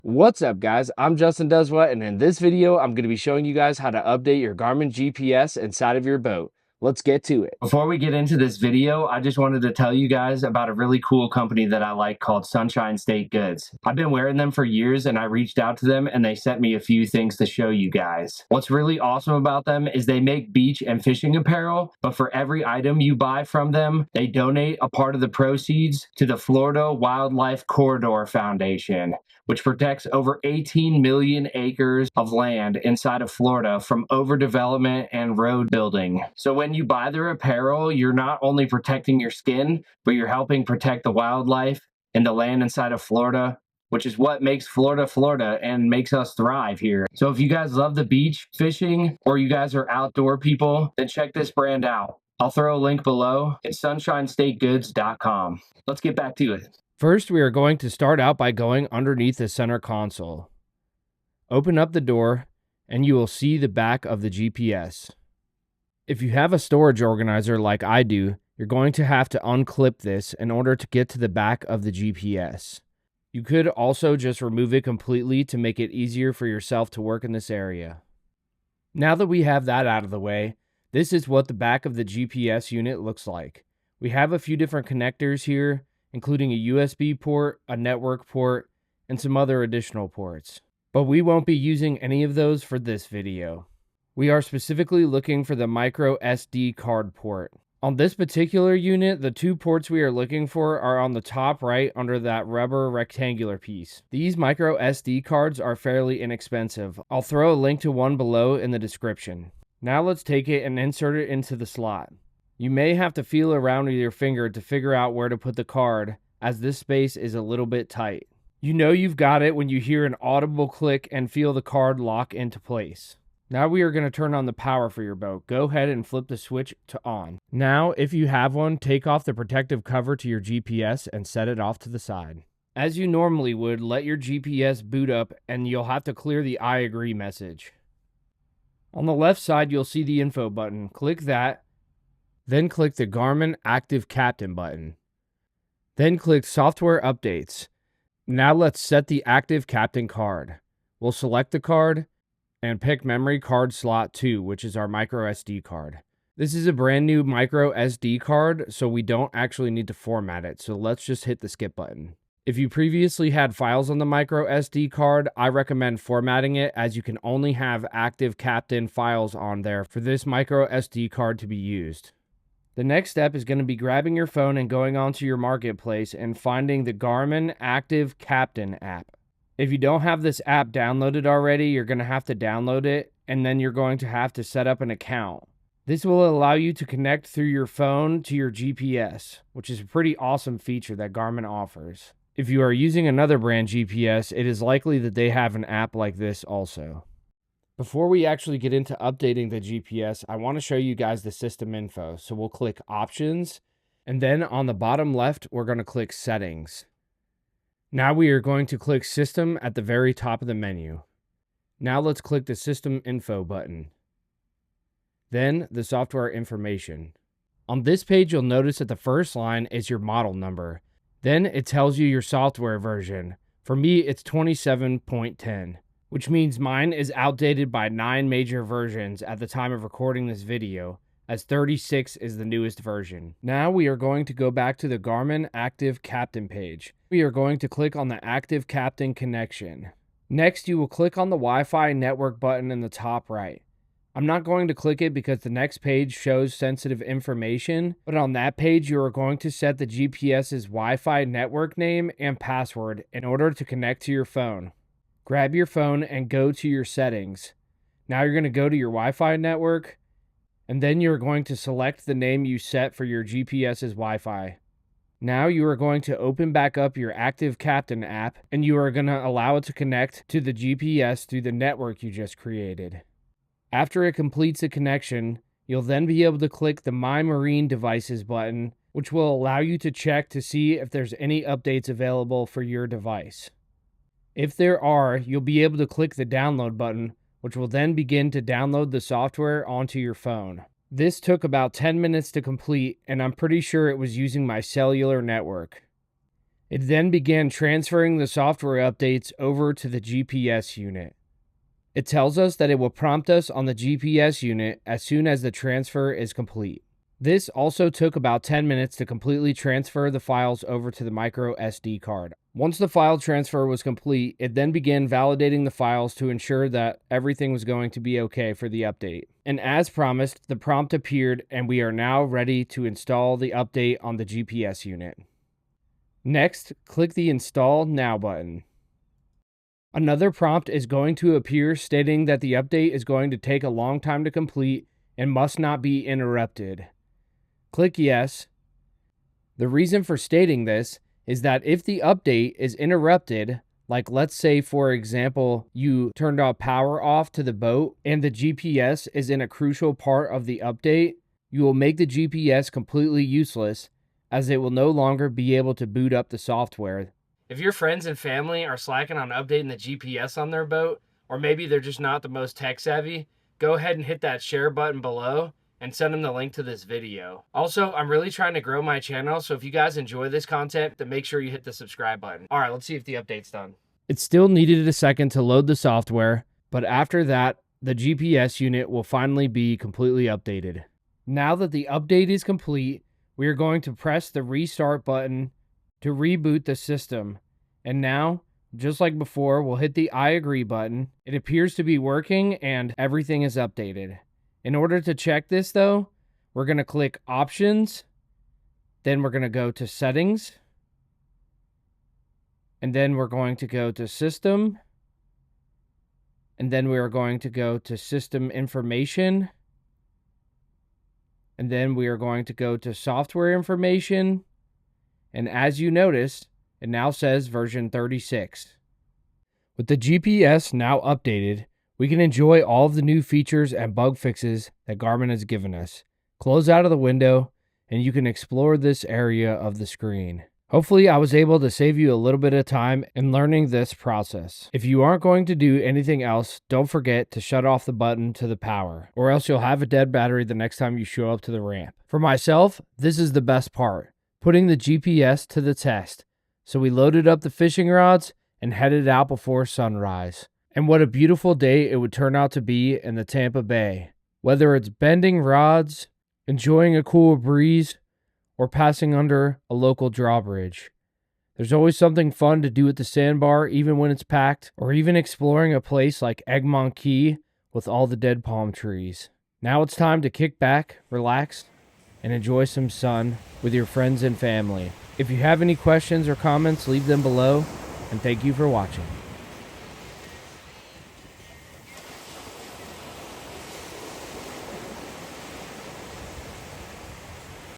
What's up, guys? I'm Justin Does What, and in this video, I'm going to be showing you guys how to update your Garmin GPS inside of your boat. Let's get to it. Before we get into this video, I just wanted to tell you guys about a really cool company that I like called Sunshine State Goods. I've been wearing them for years, and I reached out to them and they sent me a few things to show you guys. What's really awesome about them is they make beach and fishing apparel, but for every item you buy from them, they donate a part of the proceeds to the Florida Wildlife Corridor Foundation, which protects over 18 million acres of land inside of Florida from overdevelopment and road building. So when you buy their apparel, you're not only protecting your skin, but you're helping protect the wildlife and the land inside of Florida, which is what makes Florida Florida and makes us thrive here. So if you guys love the beach fishing or you guys are outdoor people, then check this brand out. I'll throw a link below. It's sunshinestategoods.com. Let's get back to it. First, we are going to start out by going underneath the center console. Open up the door, and you will see the back of the GPS. If you have a storage organizer like I do, you're going to have to unclip this in order to get to the back of the GPS. You could also just remove it completely to make it easier for yourself to work in this area. Now that we have that out of the way, this is what the back of the GPS unit looks like. We have a few different connectors here, including a USB port, a network port, and some other additional ports. But we won't be using any of those for this video. We are specifically looking for the MicoSD card port. On this particular unit, the two ports we are looking for are on the top right under that rubber rectangular piece. These MicoSD cards are fairly inexpensive. I'll throw a link to one below in the description. Now let's take it and insert it into the slot. You may have to feel around with your finger to figure out where to put the card, as this space is a little bit tight. You know you've got it when you hear an audible click and feel the card lock into place. Now we are going to turn on the power for your boat. Go ahead and flip the switch to on. Now, if you have one, take off the protective cover to your GPS and set it off to the side. As you normally would, let your GPS boot up and you'll have to clear the I agree message. On the left side, you'll see the info button. Click that. Then click the Garmin Active Captain button. Then click Software Updates. Now let's set the Active Captain card. We'll select the card and pick Memory Card Slot 2, which is our microSD card. This is a brand new microSD card, so we don't actually need to format it, so let's just hit the skip button. If you previously had files on the microSD card, I recommend formatting it, as you can only have Active Captain files on there for this microSD card to be used. The next step is going to be grabbing your phone and going onto your marketplace and finding the Garmin Active Captain app. If you don't have this app downloaded already, you're going to have to download it, and then you're going to have to set up an account. This will allow you to connect through your phone to your GPS, which is a pretty awesome feature that Garmin offers. If you are using another brand GPS, it is likely that they have an app like this also. Before we actually get into updating the GPS, I want to show you guys the system info. So we'll click Options, and then on the bottom left, we're going to click Settings. Now we are going to click System at the very top of the menu. Now let's click the System Info button. Then the Software Information. On this page, you'll notice that the first line is your model number. Then it tells you your software version. For me, it's 27.10. Which means mine is outdated by 9 major versions at the time of recording this video, as 36 is the newest version. Now we are going to go back to the Garmin Active Captain page. We are going to click on the Active Captain connection. Next, you will click on the Wi-Fi network button in the top right. I'm not going to click it because the next page shows sensitive information, but on that page you are going to set the GPS's Wi-Fi network name and password in order to connect to your phone. Grab your phone and go to your settings. Now you're going to go to your Wi-Fi network, and then you're going to select the name you set for your GPS's Wi-Fi. Now you are going to open back up your Active Captain app, and you are going to allow it to connect to the GPS through the network you just created. After it completes the connection, you'll then be able to click the My Marine Devices button, which will allow you to check to see if there's any updates available for your device. If there are, you'll be able to click the download button, which will then begin to download the software onto your phone. This took about 10 minutes to complete, and I'm pretty sure it was using my cellular network. It then began transferring the software updates over to the GPS unit. It tells us that it will prompt us on the GPS unit as soon as the transfer is complete. This also took about 10 minutes to completely transfer the files over to the MicoSD card. Once the file transfer was complete, it then began validating the files to ensure that everything was going to be okay for the update. And as promised, the prompt appeared and we are now ready to install the update on the GPS unit. Next, click the Install Now button. Another prompt is going to appear stating that the update is going to take a long time to complete and must not be interrupted. Click Yes. The reason for stating this is that if the update is interrupted, like let's say for example you turned power off to the boat and the GPS is in a crucial part of the update, you will make the GPS completely useless as it will no longer be able to boot up the software. If your friends and family are slacking on updating the GPS on their boat, or maybe they're just not the most tech savvy, go ahead and hit that share button below and send them the link to this video. Also, I'm really trying to grow my channel, so if you guys enjoy this content, then make sure you hit the subscribe button. All right, let's see if the update's done. It still needed a second to load the software, but after that, the GPS unit will finally be completely updated. Now that the update is complete, we are going to press the restart button to reboot the system. And now, just like before, we'll hit the I agree button. It appears to be working and everything is updated. In order to check this though, we're going to click Options, then we're going to go to Settings, and then we're going to go to System, and then we are going to go to System Information, and then we are going to go to Software Information, and as you notice, it now says version 36. With the GPS now updated, we can enjoy all of the new features and bug fixes that Garmin has given us. Close out of the window and you can explore this area of the screen. Hopefully I was able to save you a little bit of time in learning this process. If you aren't going to do anything else, don't forget to shut off the button to the power, or else you'll have a dead battery the next time you show up to the ramp. For myself, this is the best part, putting the GPS to the test. So we loaded up the fishing rods and headed out before sunrise. And what a beautiful day it would turn out to be in the Tampa Bay. Whether it's bending rods, enjoying a cool breeze, or passing under a local drawbridge. There's always something fun to do at the sandbar even when it's packed, or even exploring a place like Egmont Key with all the dead palm trees. Now it's time to kick back, relax, and enjoy some sun with your friends and family. If you have any questions or comments, leave them below, and thank you for watching.